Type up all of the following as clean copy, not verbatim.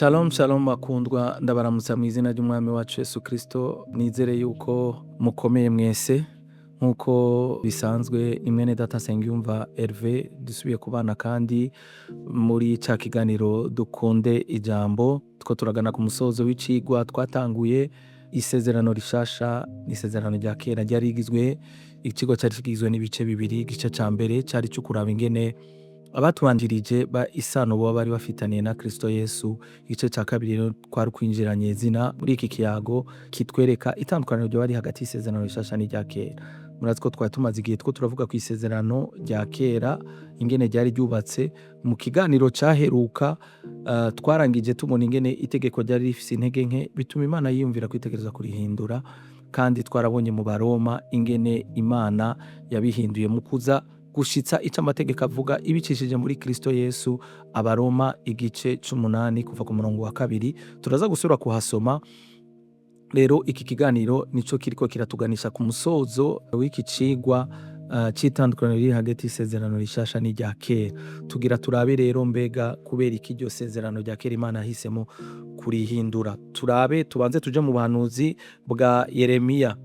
Shalom shalom bakundwa, ndabaramutsa mu izina ry'umwami wacu Yesu Kristo. Nizere yuko mukomeye mwese nk'uko bisanzwe. Imwene data Nsengiyumva Herve dusubiye kubana kandi muri ca kiganiro dukunde ijambo. Two turagana ku musozo w'icigwa twatanguye. Isezerano rishasha n'isezerano rya kera ryari rigizwe, ikigo cyari kigizwe n'ibice bibiri. Igice ca mbere cyari cyo kuraba ingene abatubanjirije ba isano bo bari bafitaniye na Kristo Yesu. Igice ca kabiri rero twari kwinjiranye zina muri iki kiyago kitwereka itandukaniro ryo bari hagati y'isezerano rishasha n'irya kera. Murazi ko twari tumaze igihe two turavuga ku isezerano rya kera ingene ryari ryubatse. Mu kiganiro caheruka twarangije tubona ingene itegeko ryari rifise intege nke, bituma Imana yiyumvira kwitegereza kurihindura, kandi twarabonye mu Baroma ingene Imana yabihinduye mu kuza gushitsa ico amategeko avuga ibicishije muri Kristo Yesu. Abaroma igice 8 kuva ku murongo wa 2 turaza gusubira kuhasoma. Rero iki kiganiro nico kiriko kiratuganisha ku musozo w'iki cigwa c'itandukaniro riri hagati y'isezerano rishasha n'irya kera. Tugira turabe rero mbega kubera iki iryo sezerano rya kera Imana yahisemo kurihindura. Tubanze tuje mu buhanuzi bwa Yeremiya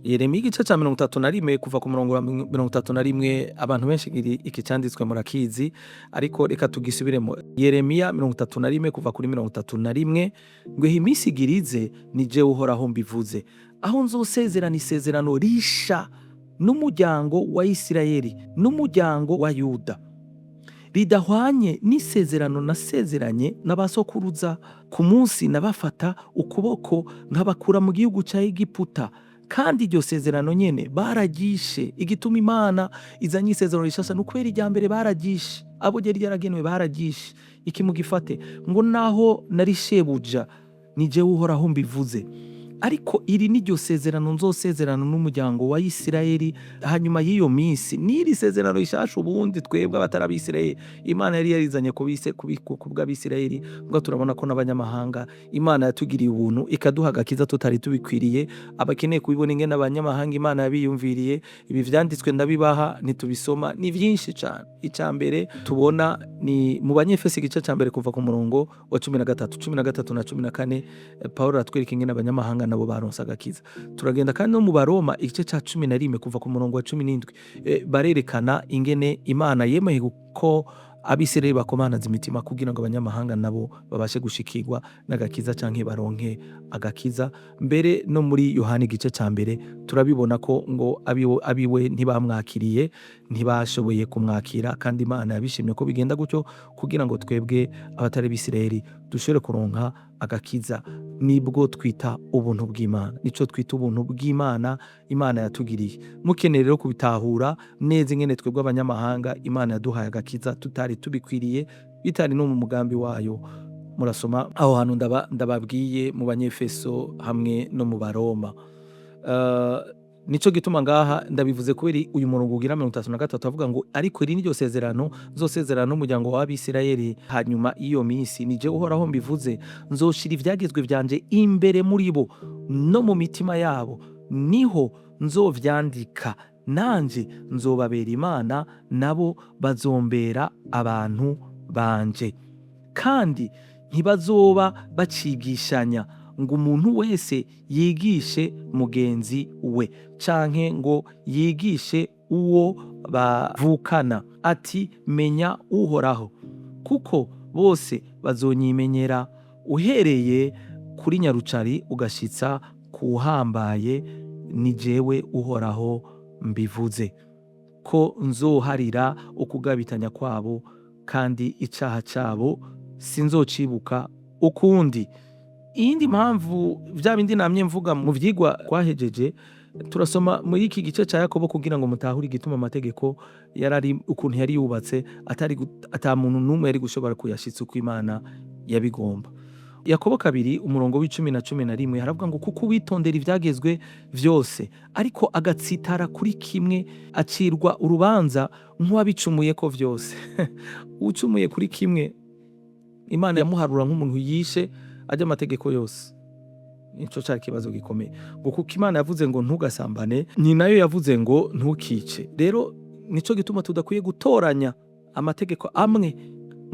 igice ca 31 kuva ku murongo wa 31. Abantu benshi iki canditswe murakizi, ariko reka tugisubiremo. Yeremiya 31 kuva kuri 31. Ngo iminsi igirize ni jewe uhoraho mbivuze, aho nzosezerana isezerano risha n'umuryango wa Isirayeli n'umuryango wa Yuda, ridahwanye n'isezerano nasezeranye n'abasokuruza ku munsi nabafata ukuboko nkabakura mu gihugu ca Egiputa. Kandi iryo sezerano nyene baragishe. Igituma Imana izanye isezerano rishasha n'ukwera irya mbere baragishe, abo ryari ryaragenewe baragishe. Iki mugifate ngo naho nari shebuja ni jewe uhoraho mbivuze, ariko iri niryo sezerano nzosezerano n'umuryango wa Isirayeli hanyuma y'iyo minsi. N'iri sezerano rishasha ubundi twebwe abatarabisirayeli Imana yari yarizanye kubw'Abisirayeli, ngo turabona ko n'abanyamahanga Imana yatugiriye ubuntu ikaduha agakiza tutari tubikwiriye. Abakeneye kubibona ingene abanyamahanga Imana yabiyumviriye, ibi vyanditswe ndabibaha ntitubisoma, ni vyinshi cane. Ica mbere tubona ni mu Banyefesi igice ca mbere kuva ku murongo wa 13 na 14. Paulo aratwereka ingene abanyamahanga nabo baronse agakiza. Turagenda kandi no mu Baroma igice ca 11 kuva ku murongo wa 17. Barerekana ingene Imana yemeye ko Abisirayeli bakomanaza imitima kugira ngo abanyamahanga nabo babashe gushikirwa n'agakiza canke baronke agakiza. Mbere no muri Yohana igice ca mbere turabibona ko ngo abiwe ntibamwakiriye, ntibashoboye kumwakira, kandi Imana yabishimye ko bigenda gutyo kugira ngo twebwe abatari Bisirayeli dushobore kuronka agakiza. Nibwo twita ubuntu bw'Imana, nico twita ubuntu bw'Imana Imana yatugiriye. Mukeneye rero kubitahura neza ingene twebwe abanyamahanga Imana yaduhaye agakiza tutari tubikwiriye, bitari no mu mugambi wayo. Murasoma aho hantu ndababwiye mu Banyefeso hamwe no mu Baroma. Nico gituma ngaha ndabivuze kubera uyu murongo ugira 33 avuga ngo ariko iri niryo sezerano nzosezerana n'umuryango w'Abisirayeli hanyuma iyo minsi ni jewe uhoraho mbivuze, nzoshira ivyagezwe vyanje imbere muri bo no mu mitima yabo, niho nzovyandika, nanje nzobabera Imana, nabo bazombera abantu banje. Kandi ntibazoba bacigishanya ngo umuntu wese yigishe mugenzi we, canke ngo yigishe uwo bavukana ati menya uhoraho, kuko bose bazonyimenyera, uhereye kuri nyarucari ugashitsa kuhambaye, ni jewe uhoraho mbivuze, ko nzoharira ukugabitanya kwabo, kandi icaha cabo sinzocibuka ukundi. Iyindi mpamvu vya bindi namye mvuga mu vyigwa kwahejeje, turasoma muri iki gice ca Yakobo kugira ngo mutahure igituma amategeko yarari ukuntu yari yubatse ata muntu numwe yari gushobora kuyashitsa uko Imana yabigomba. Yakobo 2 umurongo w'10 na 11 haravuga ngo kuko witondera ivyagezwe vyose, ariko agatsitara kuri kimwe acirwa urubanza nk'uwabicumuye ko vyose. Ucumuye kuri kimwe Imana yamuharura nk'umuntu yishe ajya amategeko yose. Nico cari kibazo gikomeye. Ngo kuko Imana yavuze ngo ntugasambane, ni nayo yavuze ngo ntukice. Rero nico gituma tudakwiye gutoranya amategeko amwe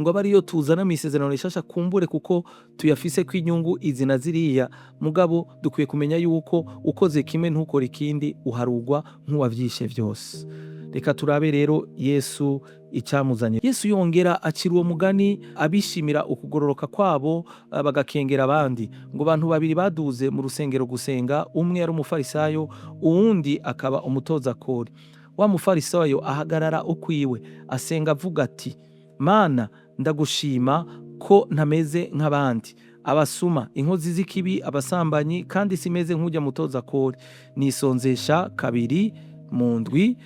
ngo abe ariyo tuzana mu isezerano rishasha, kumbure kuko tuyafise ko inyungu izi na ziriya. Mugabo dukwiye kumenya yuko ukoze kimwe ntukore ikindi uharugwa nk'uwavyishe vyose. Reka turabe rero Yesu icyamuzanye. Yesu yongera acira uwo mugani abishimira ukugororoka kwabo, bagakengera abandi. Ngo abantu babiri baduze mu rusengero gusenga, umwe yari umufarisayo, uwundi akaba umutoza kori. Wa mufarisayo ahagarara ukwiwe asenga avuga ati, Mana, ndagushima ko ntameze nk'abandi, abasuma, inkozi z'ikibi, abasambanyi, kandi simeze nk'ujya mutoza kori. Nisonzesha kabiri mu ndwi,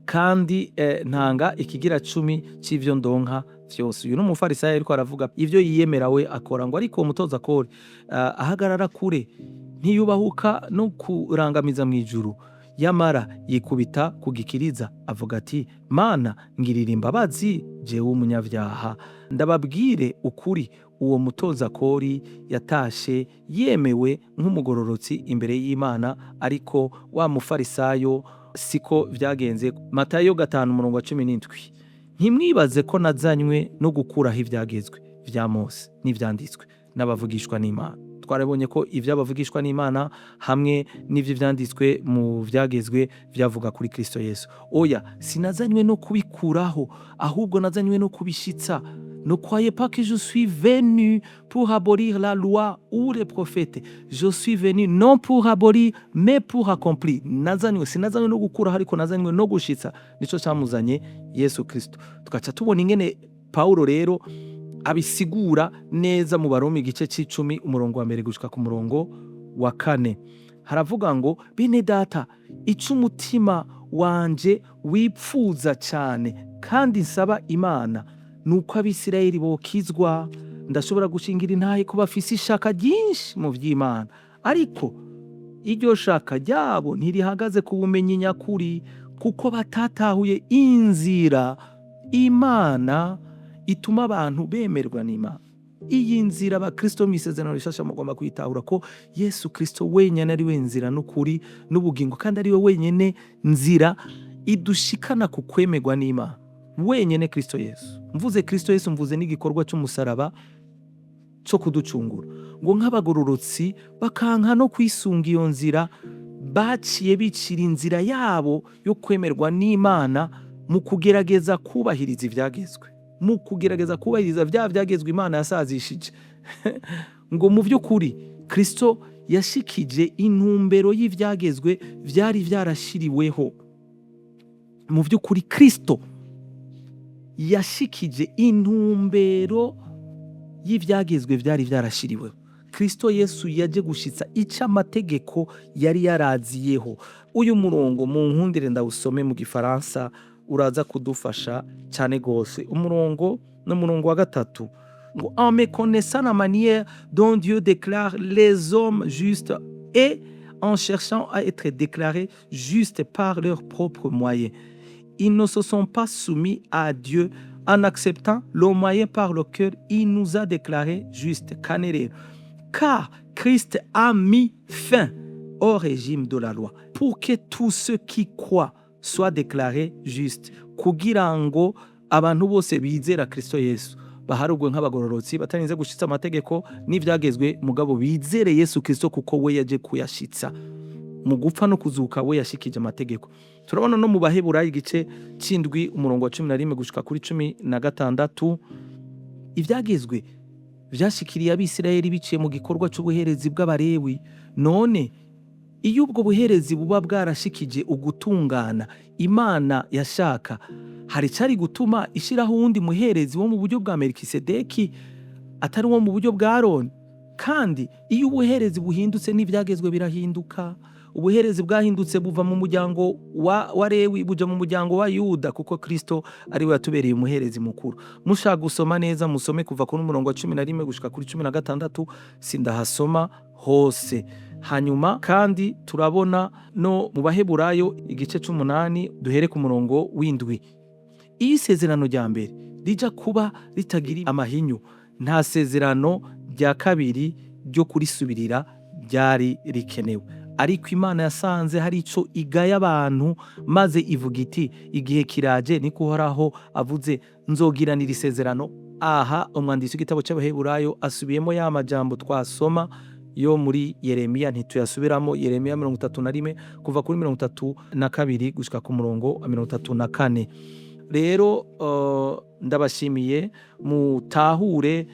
kandi ntanga ikigira 10 c'ivyo ndonka vyose. Uyu n'umufarisayo ariko aravuga ivyo yiyemera we akora. Ngo ariko umutoza kori ahagarara kure, ntiyubahuka no kurangamiza mu ijuru, yamara yikubita ku gikiriza avuga ati, Mana, ngirira imbabazi jewe umunyavyaha. Ndababwire ukuri, uwo mutoza kori yatashe yemewe nk'umugororotsi imbere y'Imana, ariko wa mufarisayo siko vyagenze. Matayo 5:17. Ntimwibaze ko nazanywe no gukuraho ivyagezwe vya Mose n'ivyanditswe n'abavugishwa n'Imana. Twarabonye ko ivy'abavugishwa n'Imana hamwe n'ivyo vyanditswe mu vyagezwe vyavuga kuri Kristo Yesu. Oya, sinazanywe no kubikuraho, ahubwo nazanywe no kubishitsa. Ne croyez pas que je suis venu pour abolir la loi ou les prophètes. Je suis venu non pour abolir, mais pour accomplir. Sinazanywe no gukuraho, ariko nazanywe no gushitsa. Nico camuzanye Yesu Kristo. Tugaca tubona ingene Paulo rero abisigura neza mu Baroma igice c'10 umurongo wa 1 gushika ku murongo wa 4. Haravuga ngo, bene data, ico umutima wanje wipfuza cyane kandi nsaba Imana, nuko Abisirayeli bokizwa. Ndashobora gushingira intahe ko bafise ishaka ryinshi mu vy'Imana, ariko iryo shaka ryabo ntirihagaze ku bumenyi nyakuri, kuko batatahuye inzira Imana ituma abantu bemerwa n'Imana. Iyi nzira abakristo mu isezerano rishasha mugomba kwitahura ko Yesu Kristo wenyene ari we nzira n'ukuri n'ubugingo, kandi ari we wenyene nzira idushikana ku kwemerwa n'Imana. Wenyene Kristo Yesu. Mvuze Kristo Yesu mvuze n'igikorwa cy'umusaraba cyo kuducungura. Ngo nk'abagororotsi bakanka no kwisunga iyo nzira, baciye bicira inzira yabo yo kwemerwa n'Imana mu kugerageza kubahiriza ivyagezwe, mu kugerageza kubahiriza vyagezwe Imana yasazishije. Ngo mu vy'ukuri Kristo yashikije intumbero y'ivyagezwe vyari vyarashiriweho. Mu vy'ukuri Kristo yashikije intumbero y'ivyagezwe vyari vyarashiriweho. Kristo Yesu yaje gushitsa ica amategeko yari yaraziyeho. Uyu murongo mu nkundire ndawusome mu Gifaransa, uraza kudufasha cyane gose. Umurongo wa 3. Ngo, en méconnaissant la manière dont Dieu déclare les hommes justes et en cherchant à être déclarés justes par leurs propres moyens, ils ne se sont pas soumis à Dieu en acceptant le moyen par lequel il nous a déclarés justes. Car Christ a mis fin au régime de la loi pour que tous ceux qui croient soient déclarés justes. Kugira ngo abantu bose bizera Kristo Yesu baharugwe nk'abagororotsi, batarinze gushitsa amategeko n'ivyagezwe, mugabo bizere Yesu Kristo kuko we yaje kuyashitsa. Mu gupfa no kuzuka we yashikije amategeko. Turabona no mu Baheburayo igice c'7 umurongo wa 11 gushika kuri 16, ivyagezwe vyashikiriye Abisirayeli biciye mu gikorwa c'ubuherezi bw'Abalewi. None iyo ubwo buherezi buba bwarashikije ugutungana Imana yashaka, hari cari gutuma ishiraho uwundi muherezi wo mu buryo bwa Melikisedeki atari wo mu buryo bwa Aroni? Kandi iyo ubuherezi buhindutse n'ivyagezwe birahinduka. Ubuherezi bwahindutse buva mu muryango wa Lewi buja mu muryango wa Yuda, kuko Kristo ari we yatubereye umuherezi mukuru. Mushaka gusoma neza musome kuva ku murongo wa 11 gushika kuri 16, sindahasoma hose. Hanyuma kandi turabona no mu Baheburayo igice c'8 duhere ku murongo w'7. Iyi sezerano rya mbere rija kuba ritagira amahinyu, nta sezerano rya kabiri ryo kurisubirira ryari rikenewe. Ariko Imana yasanze hari ico igaya abantu, maze ivuga iti, igihe kiraje niko Uhoraho avuze, nzogiranira isezerano aha umwanditsi w'igitabo c'Abaheburayo asubiyemo ya majambo twasoma yo muri Yeremiya, ntituyasubiramo. Yeremiya 31 kuva kuri 32 gushika ku murongo wa 34. Rero ndabashimiye mutahure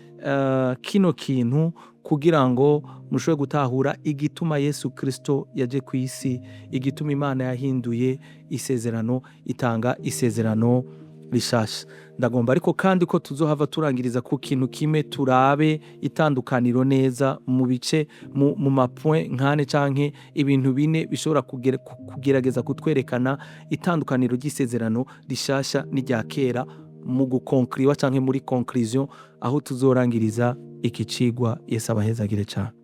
kino kintu kugira ngo mushobore gutahura igituma Yesu Kristo yaje ku isi, igituma Imana yahinduye isezerano, itanga isezerano rishasha. Ndagomba ariko kandi ko tuzohava turangiriza ku kintu kimwe, turabe itandukaniro neza mu bice, mu mapoint nkane canke ibintu bine bishobora kugerageza kutwerekana itandukaniro ry'isezerano rishasha n'irya kera mu gukonkriwa canke muri conclusion, aho tuzorangiriza iki cigwa. Yesu abahezagire cane.